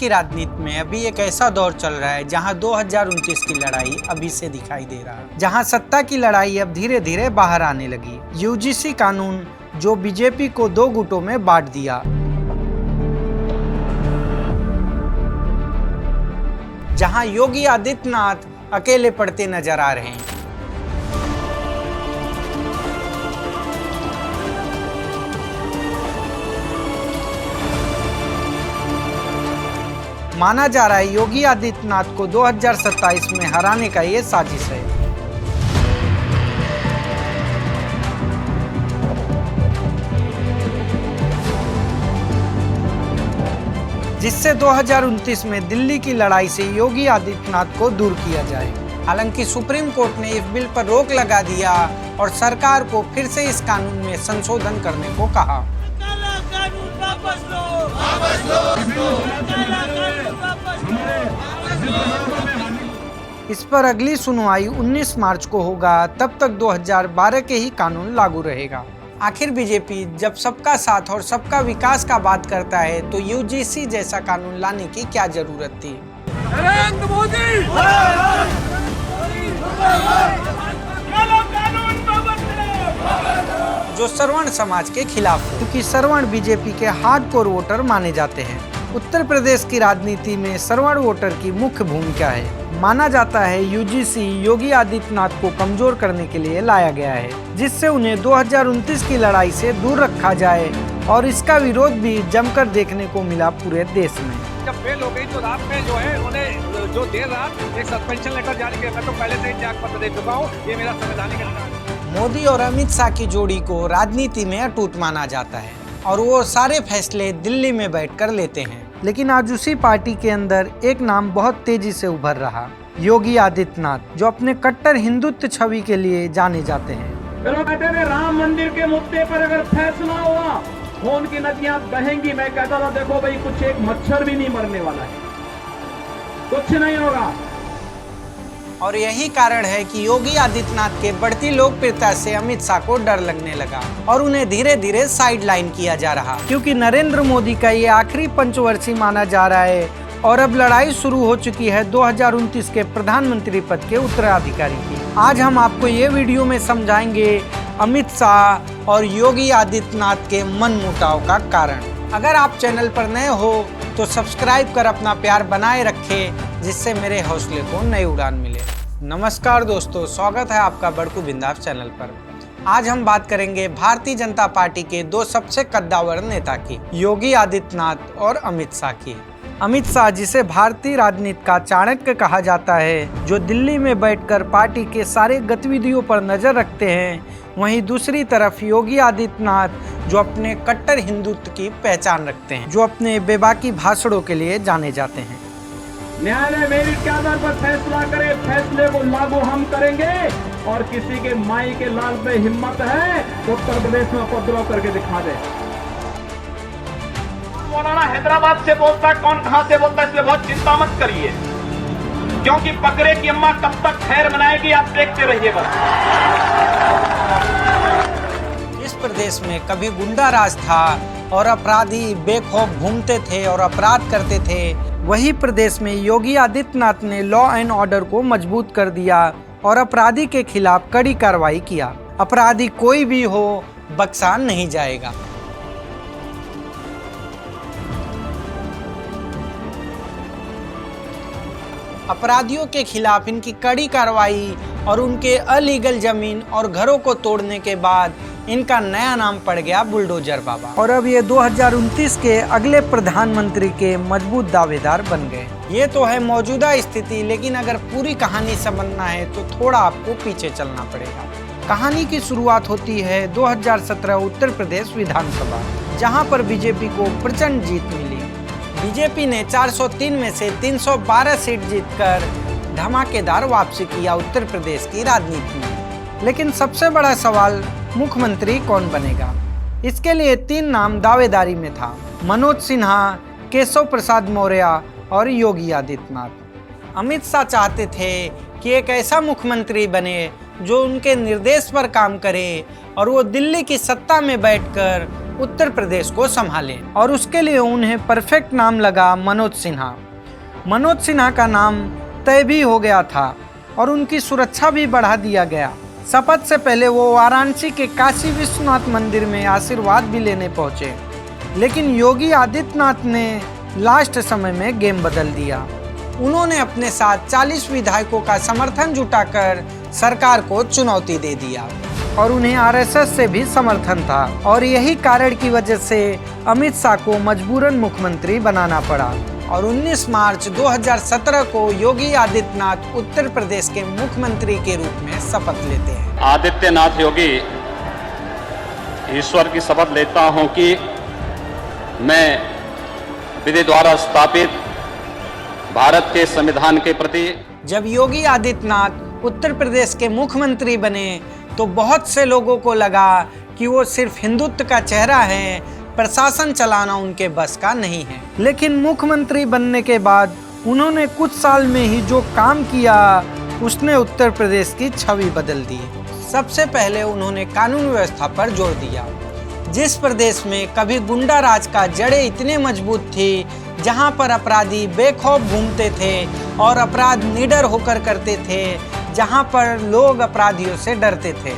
की राजनीति में अभी एक ऐसा दौर चल रहा है जहां 2029 की लड़ाई अभी से दिखाई दे रहा है, जहां सत्ता की लड़ाई अब धीरे धीरे बाहर आने लगी। यूजीसी कानून जो बीजेपी को 2 गुटों में बांट दिया, जहां योगी आदित्यनाथ अकेले पड़ते नजर आ रहे हैं। माना जा रहा है योगी आदित्यनाथ को 2027 में हराने का ये साजिश है। जिससे 2029 में दिल्ली की लड़ाई से योगी आदित्यनाथ को दूर किया जाए। हालांकि सुप्रीम कोर्ट ने इस बिल पर रोक लगा दिया और सरकार को फिर से इस कानून में संशोधन करने को कहा। इस पर अगली सुनवाई 19 मार्च को होगा। तब तक 2012 के ही कानून लागू रहेगा। आखिर बीजेपी जब सबका साथ और सबका विकास का बात करता है तो यूजीसी जैसा कानून लाने की क्या जरूरत थी? नरेंद्र मोदी जो सवर्ण समाज के खिलाफ है, क्योंकि सवर्ण बीजेपी के हार्डकोर वोटर माने जाते हैं। उत्तर प्रदेश की राजनीति में सवर्ण वोटर की मुख्य भूमिका है। माना जाता है यूजीसी योगी आदित्यनाथ को कमजोर करने के लिए लाया गया है, जिससे उन्हें 2029 की लड़ाई से दूर रखा जाए और इसका विरोध भी जमकर देखने को मिला पूरे देश में। जब फेल हो गई तो रात में जो है उन्हें जो देर रात एक सस्पेंशन लेटर जारी किया। मैं तो पहले से ही त्याग पत्र दे चुका हूँ, ये मेरा संवैधानिक अधिकार है। मोदी और अमित शाह की जोड़ी को राजनीति में अटूट माना जाता है और वो सारे फैसले दिल्ली में बैठकर लेते हैं। लेकिन आज उसी पार्टी के अंदर एक नाम बहुत तेजी से उभर रहा, योगी आदित्यनाथ, जो अपने कट्टर हिंदुत्व छवि के लिए जाने जाते हैं। राम मंदिर के मुद्दे पर अगर फैसला हुआ, खून की नदियां बहेंगी। मैं कहता था देखो भाई, कुछ एक मच्छर भी नहीं मरने वाला है, कुछ नहीं होगा। और यही कारण है कि योगी आदित्यनाथ के बढ़ती लोकप्रियता से अमित शाह को डर लगने लगा और उन्हें धीरे धीरे साइड लाइन किया जा रहा, क्योंकि नरेंद्र मोदी का ये आखिरी पंचवर्षीय माना जा रहा है और अब लड़ाई शुरू हो चुकी है 2029 के प्रधानमंत्री पद के उत्तराधिकारी की। आज हम आपको ये वीडियो में समझाएंगे अमित शाह और योगी आदित्यनाथ के मनमुटाव का कारण। अगर आप चैनल पर नए हो तो सब्सक्राइब कर अपना प्यार बनाए रखें, जिससे मेरे हौसले को नई उड़ान मिले। नमस्कार दोस्तों, स्वागत है आपका बड़कू बिंदास चैनल पर। आज हम बात करेंगे भारतीय जनता पार्टी के 2 सबसे कद्दावर नेता की, योगी आदित्यनाथ और अमित शाह की। अमित शाह, जिसे भारतीय राजनीति का चाणक्य कहा जाता है, जो दिल्ली में बैठकर पार्टी के सारे गतिविधियों पर नजर रखते हैं, वहीं दूसरी तरफ योगी आदित्यनाथ, जो अपने कट्टर हिंदुत्व की पहचान रखते हैं, जो अपने बेबाकी भाषणों के लिए जाने जाते हैं। न्यायालय मेरिट के आधार पर फैसला करे, फैसले को लागू हम करेंगे। और किसी के माई के लाल पे हिम्मत है तो उत्तर प्रदेश में उपद्रव करके दिखा दे। मौलाना हैदराबाद से बोलता है, कौन कहां से बोलता है, इसलिए बहुत चिंता मत करिए, क्योंकि बकरे की अम्मा कब तक खैर मनाएगी आप देखते रहिए बस। इस प्रदेश में कभी गुंडा राज था और अपराधी बेखौफ घूमते थे और अपराध करते थे, वही प्रदेश में योगी आदित्यनाथ ने लॉ एंड ऑर्डर को मजबूत कर दिया और अपराधी के खिलाफ कड़ी कार्रवाई किया। अपराधी कोई भी हो, बख्शा नहीं जाएगा। अपराधियों के खिलाफ इनकी कड़ी कार्रवाई और उनके अलीगल जमीन और घरों को तोड़ने के बाद इनका नया नाम पड़ गया बुलडोजर बाबा। और अब ये 2029 के अगले प्रधानमंत्री के मजबूत दावेदार बन गए। ये तो है मौजूदा स्थिति, लेकिन अगर पूरी कहानी समझना है तो थोड़ा आपको पीछे चलना पड़ेगा। कहानी की शुरुआत होती है 2017 उत्तर प्रदेश विधानसभा, जहाँ पर बीजेपी को प्रचंड जीत मिली। बीजेपी ने 403 में से 312 सीट जीतकर धमाकेदार वापसी किया उत्तर प्रदेश की राजनीति में। लेकिन सबसे बड़ा सवाल, मुख्यमंत्री कौन बनेगा? इसके लिए 3 नाम दावेदारी में था, मनोज सिन्हा, केशव प्रसाद मौर्य और योगी आदित्यनाथ। अमित शाह चाहते थे कि एक ऐसा मुख्यमंत्री बने जो उनके निर्देश पर काम करे और वो दिल्ली की सत्ता में बैठकर उत्तर प्रदेश को संभालें और उसके लिए उन्हें परफेक्ट नाम लगा मनोज सिन्हा। मनोज सिन्हा का नाम तय भी हो गया था और उनकी सुरक्षा भी बढ़ा दिया गया। शपथ से पहले वो वाराणसी के काशी विश्वनाथ मंदिर में आशीर्वाद भी लेने पहुंचे, लेकिन योगी आदित्यनाथ ने लास्ट समय में गेम बदल दिया। उन्होंने अपने साथ 40 विधायकों का समर्थन जुटाकर सरकार को चुनौती दे दिया और उन्हें आरएसएस से भी समर्थन था और यही कारण की वजह से अमित शाह को मजबूरन मुख्यमंत्री बनाना पड़ा और 19 मार्च 2017 को योगी आदित्यनाथ उत्तर प्रदेश के मुख्यमंत्री के रूप में शपथ लेते हैं। आदित्यनाथ योगी, ईश्वर की शपथ लेता हूं कि मैं विधि द्वारा स्थापित भारत के संविधान के प्रति। जब योगी आदित्यनाथ उत्तर प्रदेश के मुख्यमंत्री बने तो बहुत से लोगों को लगा कि वो सिर्फ हिंदुत्व का चेहरा है, प्रशासन चलाना उनके बस का नहीं है। लेकिन मुख्यमंत्री बनने के बाद उन्होंने कुछ साल में ही जो काम किया उसने उत्तर प्रदेश की छवि बदल दी। सबसे पहले उन्होंने कानून व्यवस्था पर जोर दिया। जिस प्रदेश में कभी गुंडा राज का जड़ें इतने मजबूत थी, जहां पर अपराधी बेखौफ घूमते थे और अपराध निडर होकर करते थे, जहां पर लोग अपराधियों से डरते थे,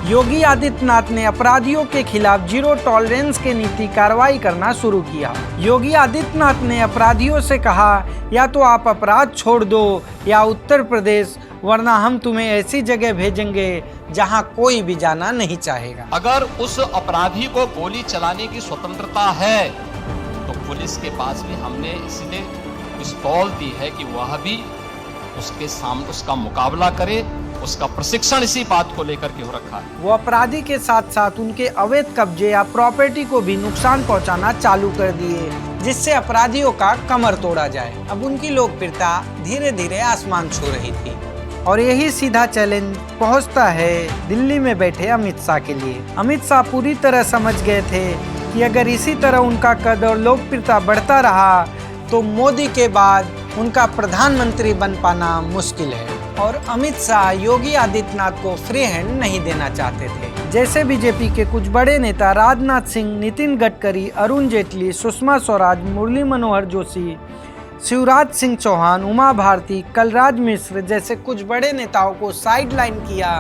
योगी आदित्यनाथ ने अपराधियों के खिलाफ जीरो टॉलरेंस की नीति कार्रवाई करना शुरू किया। योगी आदित्यनाथ ने अपराधियों से कहा, या तो आप अपराध छोड़ दो या उत्तर प्रदेश, वरना हम तुम्हें ऐसी जगह भेजेंगे जहां कोई भी जाना नहीं चाहेगा। अगर उस अपराधी को गोली चलाने की स्वतंत्रता है तो पुलिस के पास भी हमने इसलिए पिस्तौल दी है कि वह भी उसके सामने उसका मुकाबला करे। उसका प्रशिक्षण इसी बात को लेकर के हो रखा है। वो अपराधी के साथ साथ उनके अवैध कब्जे या प्रॉपर्टी को भी नुकसान पहुंचाना चालू कर दिए, जिससे अपराधियों का कमर तोड़ा जाए। अब उनकी लोकप्रियता धीरे धीरे आसमान छू रही थी और यही सीधा चैलेंज पहुंचता है दिल्ली में बैठे अमित शाह के लिए। अमित शाह पूरी तरह समझ गए थे कि अगर इसी तरह उनका कद और लोकप्रियता बढ़ता रहा तो मोदी के बाद उनका प्रधानमंत्री बन पाना मुश्किल है। और अमित शाह योगी आदित्यनाथ को फ्री हैंड नहीं देना चाहते थे। जैसे बीजेपी के कुछ बड़े नेता राजनाथ सिंह, नितिन गडकरी, अरुण जेटली, सुषमा स्वराज, मुरली मनोहर जोशी, शिवराज सिंह चौहान, उमा भारती, कलराज मिश्र जैसे कुछ बड़े नेताओं को साइडलाइन किया,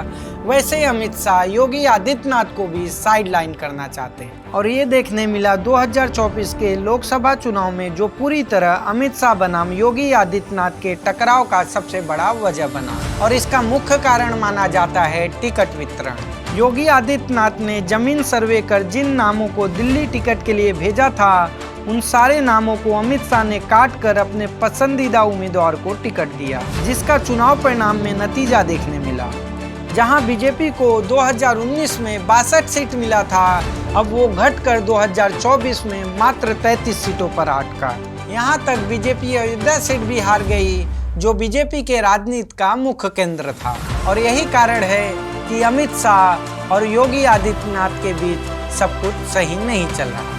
वैसे अमित शाह योगी आदित्यनाथ को भी साइडलाइन करना चाहते हैं। और ये देखने मिला 2024 के लोकसभा चुनाव में, जो पूरी तरह अमित शाह बनाम योगी आदित्यनाथ के टकराव का सबसे बड़ा वजह बना। और इसका मुख्य कारण माना जाता है टिकट वितरण। योगी आदित्यनाथ ने जमीन सर्वे कर जिन नामों को दिल्ली टिकट के लिए भेजा था, उन सारे नामों को अमित शाह ने काट कर अपने पसंदीदा उम्मीदवार को टिकट दिया, जिसका चुनाव परिणाम में नतीजा देखने मिला। जहां बीजेपी को 2019 में 62 सीट मिला था, अब वो घटकर 2024 में मात्र 33 सीटों पर अटका। यहां तक बीजेपी अयोध्या सीट भी हार गई, जो बीजेपी के राजनीति का मुख्य केंद्र था। और यही कारण है कि अमित शाह और योगी आदित्यनाथ के बीच सब कुछ सही नहीं चल रहा।